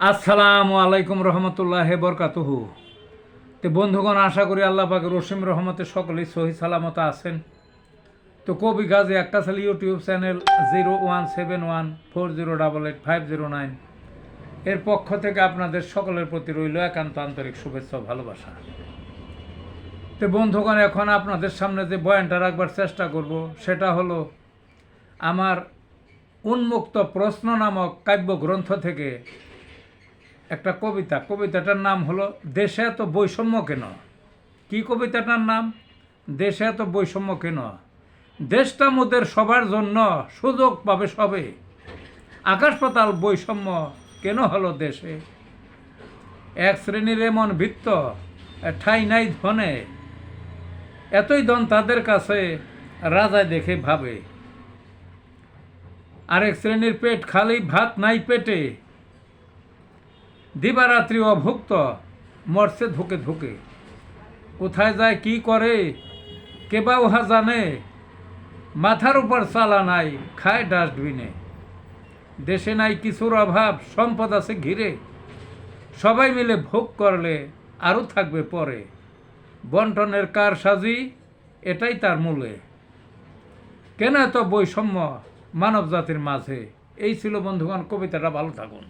আসসালামু আলাইকুম রহমতুল্লাহ বরকাতুহু। তো বন্ধুগণ, আশা করি আল্লাহ পাকের রসিম রহমতে সকলেই সহি সালামত আছেন। তো কবি গাজী আক্তাসাল ইউটিউব চ্যানেল 017140885009 এর পক্ষ থেকে আপনাদের সকলের প্রতি রইল একান্ত আন্তরিক শুভেচ্ছা ও ভালোবাসা। তো বন্ধুগণ, এখন আপনাদের সামনে যে বয়ানটা রাখবার চেষ্টা করব সেটা হলো আমার উন্মুক্ত প্রশ্ন নামক কাব্যগ্রন্থ থেকে একটা কবিতাটার নাম হলো দেশে এত বৈষম্য কেন। কি কবিতাটার নাম? দেশে এত বৈষম্য কেন। দেশটা মোদের সবার জন্য, সুযোগ পাবে সবে, আকাশ পাতাল বৈষম্য কেন হলো দেশে। এক শ্রেণীর এমন ভিত্ত, ঠাই নাই ধনে, এতই ধন তাদের কাছে রাজায় দেখে ভাবে। আরেক শ্রেণীর পেট খালি, ভাত নাই পেটে, দিবারাত্রি অভুক্ত, মরছে ধুকে ধুকে। কোথায় যায় কি করে কে বা উহা জানে, মাথার উপর চালা নাই, খায় ডাস্টবিনে। দেশে নাই কিছুর অভাব, সম্পদ আছে ঘিরে, সবাই মিলে ভোগ করলে আরও থাকবে পরে। বন্টনের কারসাজি এটাই তার মূলে। কেন এত বৈষম্য মানব জাতির মাঝে। এই ছিল বন্ধুগণ কবিতাটা। ভালো থাকুন।